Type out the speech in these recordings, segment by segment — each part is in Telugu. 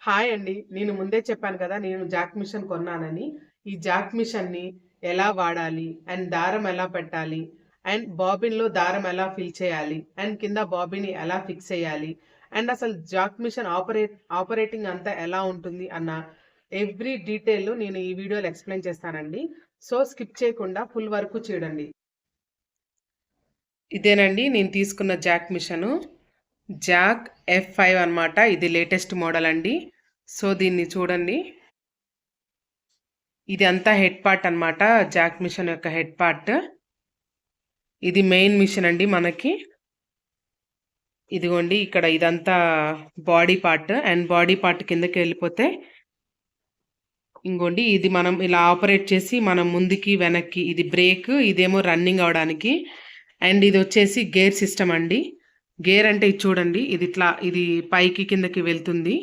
హాయ్ అండి. నేను ముందే చెప్పాను కదా! నేను జాక్ మిషన్ కొన్నానని. ఈ జాక్ మిషన్‌ని ఎలా వాడాలి? అండ్ దారం ఎలా పెట్టాలి? అండ్ బాబిన్‌లో దారం ఎలా ఫిల్ చేయాలి? అండ్ కింద బాబిన్‌ని ఎలా ఫిక్స్ చేయాలి? అండ్ అసలు జాక్ మిషన్ ఆపరేటింగ్ అంతా ఎలా ఉంటుంది అన్న ఎవ్రీ డీటెయిల్ నేను ఈ వీడియోలో ఎక్స్‌ప్లెయిన్ చేస్తానండి. సో, స్కిప్ చేయకుండా ఫుల్ వరకు చూడండి. ఇదేనండి నేను తీసుకున్న జాక్ మిషను. జాక్ F5 అన్నమాట. ఇది లేటెస్ట్ మోడల్ అండి. సో, దీన్ని చూడండి. ఇది అంతా హెడ్ పార్ట్ అన్నమాట. జాక్ మిషన్ యొక్క హెడ్ పార్ట్. ఇది మెయిన్ మిషన్ అండి మనకి. ఇదిగోండి ఇక్కడ ఇదంతా body part and body part కిందకి వెళ్ళిపోతే ఇంకోండి ఇది మనం ఇలా ఆపరేట్ చేసి మనం ముందుకి వెనక్కి ఇది బ్రేక్, ఇదేమో రన్నింగ్ అవడానికి. అండ్ ఇది వచ్చేసి గేర్ సిస్టమ్ అండి. గేర్ అంటే ఇది చూడండి, ఇది పైకి కిందకి వెళ్తుంది.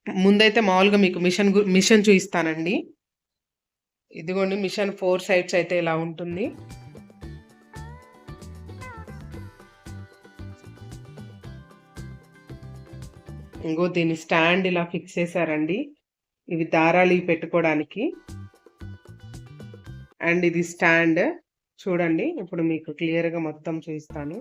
ముందైతే మామూలుగా మీకు మిషన్ చూపిస్తానండి. ఇదిగోండి మిషన్ 4 సైడ్స్ అయితే ఇలా ఉంటుంది. ఇంకో దీని స్టాండ్ ఇలా ఫిక్స్ చేశారండి. ఇవి దారాలు పెట్టుకోవడానికి. అండ్ ఇది స్టాండ్ చూడండి, ఇప్పుడు మీకు క్లియర్గా మొత్తం చూపిస్తాను.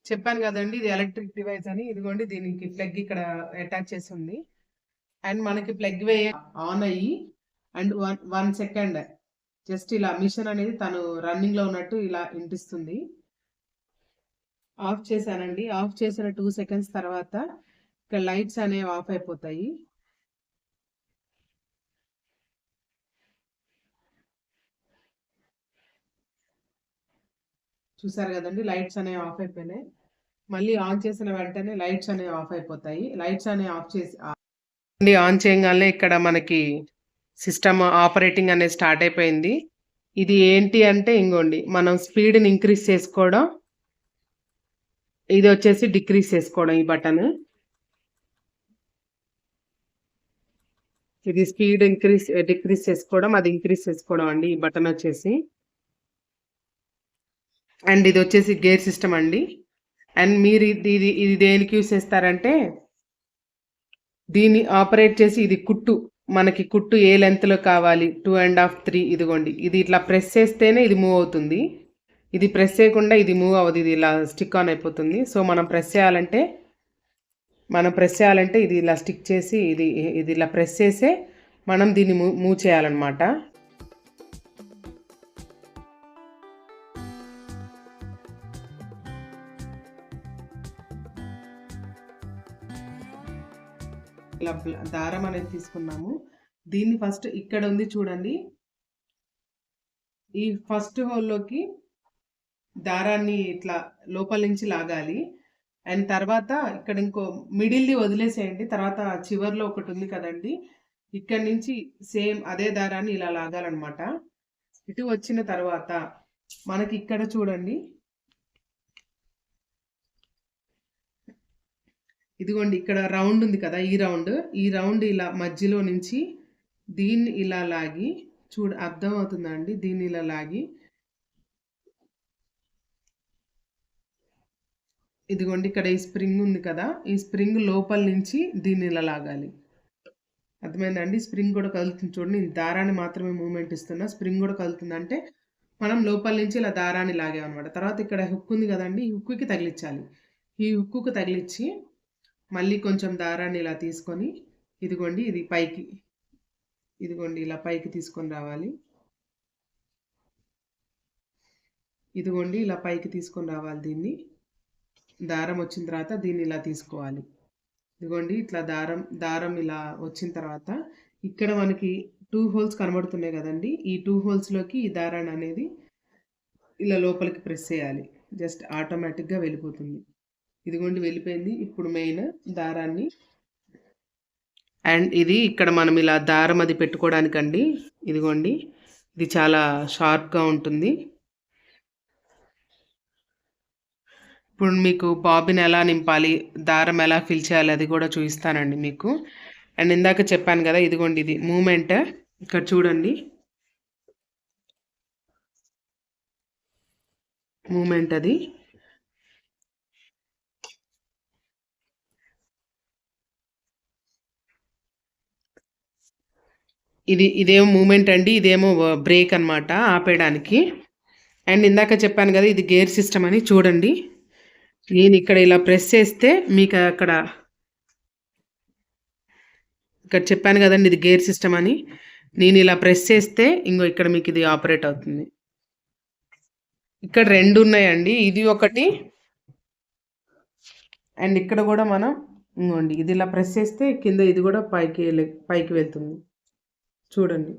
చెప్పాను కదండి ఇది ఎలక్ట్రిక్ డివైస్ అని. ఇదిగోండి దీనికి ప్లగ్ ఇక్కడ అటాచ్ చేసి ఉంది. అండ్ మనకి ప్లగ్ ఆన్ అయ్యి అండ్ 1 సెకండ్ జస్ట్ ఇలా మిషన్ అనేది తను రన్నింగ్ లో ఉన్నట్టు ఇలా వినిపిస్తుంది. ఆఫ్ చేశానండి. ఆఫ్ చేసిన 2 సెకండ్స్ తర్వాత ఇక్కడ లైట్స్ అనేవి ఆఫ్ అయిపోతాయి. చూసారు కదండి, లైట్స్ అనేవి ఆఫ్ అయిపోయినాయి. మళ్ళీ ఆన్ చేసిన వెంటనే లైట్స్ అనేవి ఆఫ్ అయిపోతాయి. లైట్స్ అనేవి ఆఫ్ చేసి ఆన్ చేయగానే ఇక్కడ మనకి సిస్టమ్ ఆపరేటింగ్ అనేది స్టార్ట్ అయిపోయింది. ఇది ఏంటి అంటే ఇంకోండి మనం స్పీడ్ని ఇంక్రీజ్ చేసుకోవడం, ఇది వచ్చేసి డిక్రీజ్ చేసుకోవడం. ఈ బటన్ ఇది స్పీడ్ డిక్రీజ్ చేసుకోవడం, అది ఇంక్రీజ్ చేసుకోవడం అండి ఈ బటన్ వచ్చేసి. అండ్ ఇది వచ్చేసి గేర్ సిస్టమ్ అండి. అండ్ మీరు ఇది దేనికి యూస్ చేస్తారంటే దీన్ని ఆపరేట్ చేసి ఇది మనకి కుట్టు ఏ లెంత్లో కావాలి 2.5 3 ఇదిగోండి ఇది ఇట్లా ప్రెస్ చేస్తేనే ఇది మూవ్ అవుతుంది. ఇది ప్రెస్ చేయకుండా ఇది మూవ్ అవ్వదు, ఇది ఇలా స్టిక్ ఆన్ అయిపోతుంది. సో మనం ప్రెస్ చేయాలంటే ఇది ఇలా స్టిక్ చేసి ఇది ఇలా ప్రెస్ చేసే మనం దీన్ని మూవ్ చేయాలన్నమాట. ఇలా దారం అనేది తీసుకున్నాము. దీన్ని ఫస్ట్ ఇక్కడ ఉంది చూడండి, ఈ ఫస్ట్ హోల్లోకి దారాన్ని ఇట్లా లోపల నుంచి లాగాలి. అండ్ తర్వాత ఇక్కడ ఇంకో మిడిల్ది వదిలేసేయండి. తర్వాత చివర్లో ఒకటి ఉంది కదండి, ఇక్కడ నుంచి సేమ్ అదే దారాన్ని ఇలా లాగాలన్నమాట. ఇటు వచ్చిన తర్వాత మనకి ఇక్కడ చూడండి, ఇదిగోండి ఇక్కడ రౌండ్ ఉంది కదా, ఈ రౌండ్ ఇలా మధ్యలో నుంచి దీన్ని ఇలా లాగి అర్థం అవుతుందా అండి, దీన్ని ఇలా లాగి ఇదిగోండి ఇక్కడ ఈ స్ప్రింగ్ ఉంది కదా, ఈ స్ప్రింగ్ లోపల నుంచి దీన్ని ఇలా లాగాలి. అర్థమైందండి? స్ప్రింగ్ కూడా కదులుతుంది చూడండి. దారాన్ని మాత్రమే మూమెంట్ ఇస్తున్నా, స్ప్రింగ్ కూడా కదులుతుంది అంటే మనం లోపల నుంచి ఇలా దారాన్ని లాగామన్నమాట. తర్వాత ఇక్కడ హుక్ ఉంది కదండి, ఈ హుక్కి తగిలించాలి. ఈ హుక్కు తగిలించి మళ్ళీ కొంచెం దారాన్ని ఇలా తీసుకొని ఇదిగోండి ఇది పైకి, ఇదిగోండి ఇలా పైకి తీసుకొని రావాలి. ఇదిగోండి ఇలా పైకి తీసుకొని రావాలి. దీన్ని దారం వచ్చిన తర్వాత దీన్ని ఇలా తీసుకోవాలి. ఇదిగోండి ఇట్లా దారం ఇలా వచ్చిన తర్వాత ఇక్కడ మనకి 2 హోల్స్ కనబడుతున్నాయి కదండి, ఈ 2 హోల్స్లోకి ఈ దారాన్ని అనేది ఇలా లోపలికి ప్రెస్ చేయాలి. జస్ట్ ఆటోమేటిక్గా వెళ్ళిపోతుంది. ఇదిగోండి వెళ్ళిపోయింది. ఇప్పుడు మెయిన్ దారాన్ని అండ్ ఇది ఇక్కడ మనం ఇలా దారం అది పెట్టుకోవడానికండి. ఇదిగోండి ఇది చాలా షార్ప్గా ఉంటుంది. ఇప్పుడు మీకు బాబిన్ ఎలా నింపాలి, దారం ఎలా ఫిల్ చేయాలి అది కూడా చూపిస్తానండి మీకు. అండ్ ఇందాక చెప్పాను కదా, ఇదిగోండి ఇది మూమెంట్. ఇక్కడ చూడండి, మూమెంట్ అది. ఇదేమో మూమెంట్ అండి, ఇదేమో బ్రేక్ అనమాట, ఆపేయడానికి. అండ్ ఇందాక చెప్పాను కదా ఇది గేర్ సిస్టమ్ అని. చూడండి, నేను ఇక్కడ ఇలా ప్రెస్ చేస్తే మీకు ఇక్కడ చెప్పాను కదండి ఇది గేర్ సిస్టమ్ అని. నేను ఇలా ప్రెస్ చేస్తే ఇంకో ఇక్కడ మీకు ఇది ఆపరేట్ అవుతుంది. ఇక్కడ 2 ఉన్నాయండి, ఇది ఒకటి అండ్ ఇక్కడ కూడా మనం ఇంకోండి ఇది ఇలా ప్రెస్ చేస్తే కింద ఇది కూడా పైకి వెళ్తుంది. చూడండి.